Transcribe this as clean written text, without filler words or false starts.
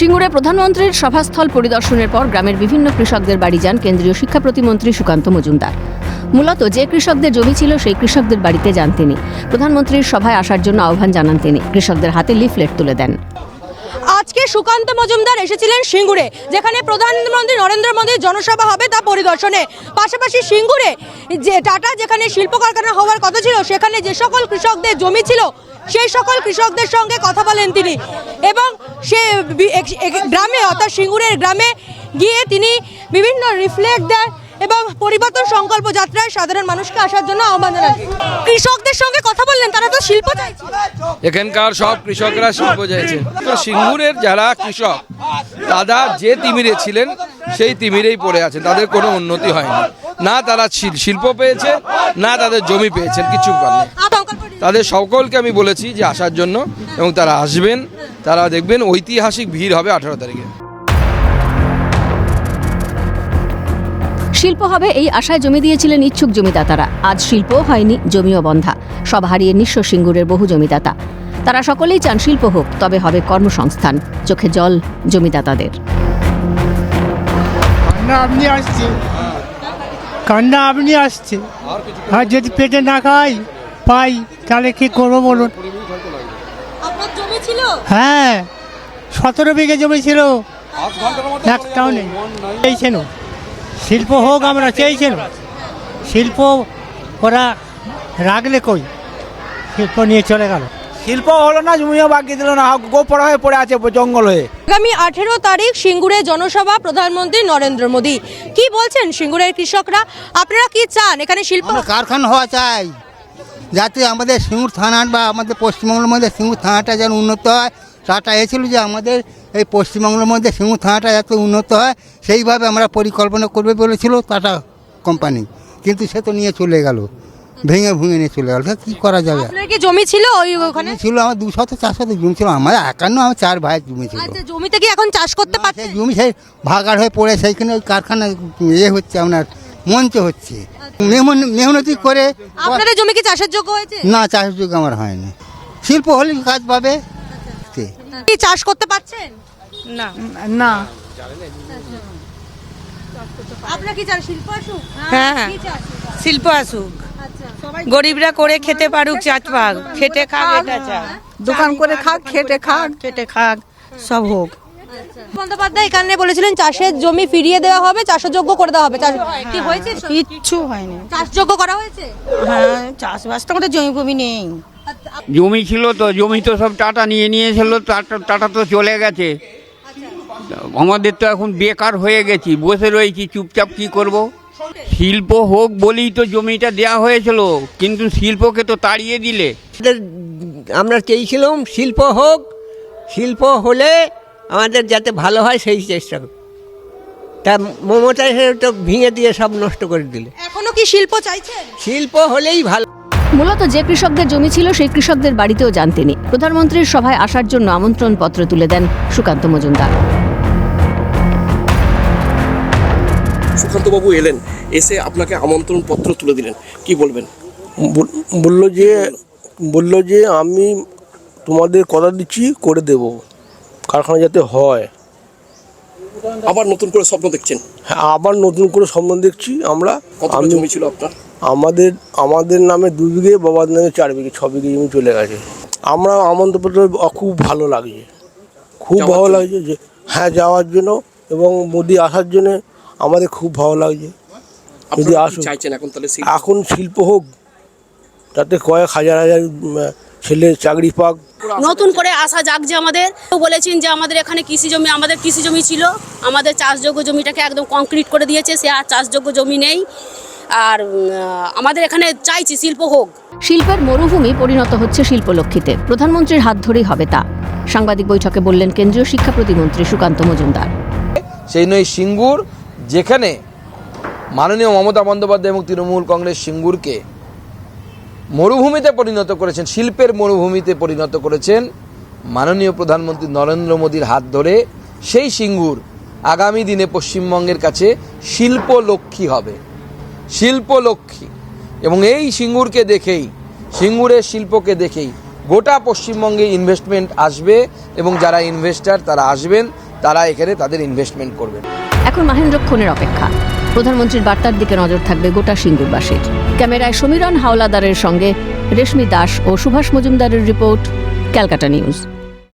সিঙ্গুরে প্রধানমন্ত্রীর সভাস্থল পরিদর্শনের পর গ্রামের বিভিন্ন কৃষকদের বাড়ি যান কেন্দ্রীয় শিক্ষা প্রতিমন্ত্রী সুকান্ত মজুমদার। মূলত যে কৃষকদের জমি ছিল সেই কৃষকদের বাড়িতে যান তিনি। প্রধানমন্ত্রীর সভায় আসার জন্য আহ্বান জানান তিনি। কৃষকদের হাতে লিফলেট তুলে দেন। আজকে সুকান্ত মজুমদার এসেছিলেন সিঙ্গুরে, যেখানে প্রধানমন্ত্রী নরেন্দ্র মোদীর জনসভা হবে তা পরিদর্শনে। পাশাপাশি সিঙ্গুরে যে টাটা যেখানে শিল্প কারখানা হওয়ার কথা ছিল, সেখানে যে সকল কৃষকদের জমি ছিল সেই সকল কৃষকদের সঙ্গে কথা বলেন তিনি এবং সে গ্রামে অর্থাৎ সিঙ্গুরের গ্রামে গিয়ে তিনি বিভিন্ন রিফ্লেক্ট দেন এবং পরিবর্তন সংকল্প যাত্রায় সাধারণ মানুষকে আসার জন্য আহ্বান জানান। কৃষকদের সঙ্গে কথা বললেন, তারা তো শিল্প চাইছে। এখানকার সব কৃষকরা শিল্প চাইছে। তো সিঙ্গুরের যারা কৃষক তারা যে তিমিরে ছিলেন সেই তিমিরেই পড়ে আছেন, তাদের কোনো উন্নতি হয়নি। না তারা শিল্প পেয়েছে, না তাদের জমি পেয়েছেন, কিছু পাননি। তাদের সকলকে আমি বলেছি যে আসার জন্য, এবং তারা আসবেন। তারা দেখবেন ঐতিহাসিক ভিড় হবে 18 তারিখে। শিল্প হবে এই আশায় জমি দিয়েছিলেন ইচ্ছুক জমিদাতারা। আজ শিল্পও হয়নি, জমিও বন্ধা। সব হারিয়ে নিঃস্ব সিঙ্গুরের বহু জমিদাতা। তারা সকলেই চান শিল্প হোক, তবে হবে কর্মসংস্থান। চোখে জল জমিদাতাদের। কান্না আপনি আসছে, আর যদি পেটে না খাই পাই তাহলে কি করবো বলুন। হ্যাঁ, 17 বিঘে জমি ছিল, একটাও নেই। চাইছেন শিল্প হোক, আমরা চাইছেন শিল্প। ওরা রাখলে কই, শিল্প নিয়ে চলে গেল। শিল্প হলো না, জমিও বাকি দিল না, গোপড়া হয়ে পড়ে আছে জঙ্গল হয়ে। আগামী 18 তারিখ সিঙ্গুরে জনসভা প্রধানমন্ত্রী নরেন্দ্র মোদী। কি বলছেন সিঙ্গুরের কৃষকরা? আপনারা কি চান এখানে শিল্প কারখানা হওয়া চাই, যাতে আমাদের সিঙ্গুর থানা বা আমাদের পশ্চিমবঙ্গের মধ্যে সিঙ্গুর থানাটা যেন উন্নত হয়। টাটা এসেছিল যে আমাদের এই পশ্চিমবঙ্গের মধ্যে সিঙ্গুর থানাটা যাতে উন্নত হয়, সেইভাবে আমরা পরিকল্পনা করবে বলেছিল টাটা কোম্পানি, কিন্তু সে তো নিয়ে চলে গেল, ভেঙে নিয়ে চলে গেল। কী করা যাবে? আপনার কি জমি ছিল ওখানে? ছিল আমার 200-400 জমি ছিল, আমার একান্ন, আমার 4 ভাইয়ের জমি ছিল। আচ্ছা, জমিতে কি এখন চাষ করতে পারছেন? জমি সেই ভাগাড় হয়ে পড়ে, সেইখানে ওই কারখানা হচ্ছে, আপনার মঞ্চ হচ্ছে। মেহনতি করে। আপনাদের জমি কি চাষের যোগ্য হয়েছে? না, চাষের যোগ্য আমার হয়নি। শিল্প হলে কাজ পাবে। কি চাষ করতে পারছেন? না না। আপনারা কি চান শিল্প আসুক? হ্যাঁ, শিল্প আসুক, গরিবরা করে খেতে পারুক, চাষ পাক, খেটে খাক, এটা চাই। দোকান করে খাক, খেটে খাক, সব হোক। বন্দ্যোপাধ্যায় এখানে বলেছিলেন চাষের জমি ফিরিয়ে দেওয়া হবে, চাষযোগ্য করে দেওয়া হবে। কি হয়েছে? কিচ্ছু হয়নি। চাষযোগ্য করা হয়েছে? হ্যাঁ, চাষবাস তো আমাদের জমি ফমি নেই। জমি ছিল তো, জমি তো সব টাটা নিয়েছিল। টাটা তো চলে গেছে। আমাদের তো এখন বেকার হয়ে গেছি, বসে রয়েছি চুপচাপ। কি করব? শিল্প হোক বলেই তো জমিটা দেয়া হয়েছিল, কিন্তু শিল্পকে তো তাড়িয়ে দিলে। আমরা চেয়েছিলাম শিল্প হোক, শিল্প হলে আমাদের যাতে ভালো হয় সেই চেষ্টা করি। তা মমতা তো ভেঙে দিয়ে সব নষ্ট করে দিলে। এখনো কি শিল্প চাইছেন? শিল্প হলেই ভালো। মূলত যে কৃষকদের জমি ছিল সেই কৃষকদের বাড়িতেও যান তিনি। প্রধানমন্ত্রীর সভায় আসার জন্য আমন্ত্রণ পত্র তুলে দেন সুকান্ত মজুমদার। সুকান্তবাবু এলেন, এসে আপনাকে আমন্ত্রণ পত্র তুলে দিলেন, কি বলবেন? বললো যে আমি তোমাদের কথা দিচ্ছি, করে দেব, কারখানা যাতে হয়। আবার নতুন করে স্বপ্ন দেখছেন? হ্যাঁ, আবার নতুন করে স্বপ্ন দেখছি আমরা। কত জমি ছিল আপনার? আমাদের নামে 2 বিঘে, বাবার নামে 4 বিঘে, 6 বিঘে জমি চলে গেছে। আমরা আমন্ত্রণপত্র খুব ভালো লাগছে, খুব ভালো লাগছে যে হ্যাঁ যাওয়ার জন্য, এবং মোদি আসার জন্য আমাদের খুব ভালো লাগছে। যদি আসুন, এখন শিল্প হোক, তাতে কয়েক হাজার ছেলে চাকরি পাক। নতুন করে আসা যাক। যে আমাদের বলেছেন যে আমাদের এখানে আমাদের কৃষি জমি ছিল, আমাদের চাষযোগ্য জমিটাকে একদম কংক্রিট করে দিয়েছে, সে আর চাষযোগ্য জমি নেই। আর আমাদের এখানে চাইছি শিল্প হোক। শিল্পের মরুভূমি পরিণত হচ্ছে শিল্পলক্ষ্মীতে। প্রধানমন্ত্রীর হাত ধরেই হবে তা। সাংবাদিক বৈঠকে বললেন কেন্দ্রীয় শিক্ষা প্রতিমন্ত্রী সুকান্ত মজুমদার। সেই নয় সিঙ্গুর, যেখানে মাননীয় মমতা বন্দ্যোপাধ্যায় এবং তৃণমূল কংগ্রেস সিঙ্গুরকে মরুভূমিতে পরিণত করেছেন, শিল্পের মরুভূমিতে পরিণত করেছেন মাননীয় প্রধানমন্ত্রী নরেন্দ্র মোদীর হাত ধরে। সেই সিঙ্গুর আগামী দিনে পশ্চিমবঙ্গের কাছে শিল্পলক্ষ্মী হবে, শিল্পলক্ষ্মী। এবং এই সিঙ্গুরকে দেখেই, সিঙ্গুরের শিল্পকে দেখেই গোটা পশ্চিমবঙ্গে ইনভেস্টমেন্ট আসবে, এবং যারা ইনভেস্টার তারা আসবেন, তারা এখানে তাদের ইনভেস্টমেন্ট করবেন। এখন মাহেন্দ্রক্ষণের অপেক্ষা। প্রধানমন্ত্রীর বার্তার দিকে নজর থাকবে গোটা সিঙ্গুরবাসীর। ক্যামেরায় সমীরণ হাওলাদারের সঙ্গে রেশমি দাস ও সুভাষ মজুমদারের রিপোর্ট, ক্যালকাটা নিউজ।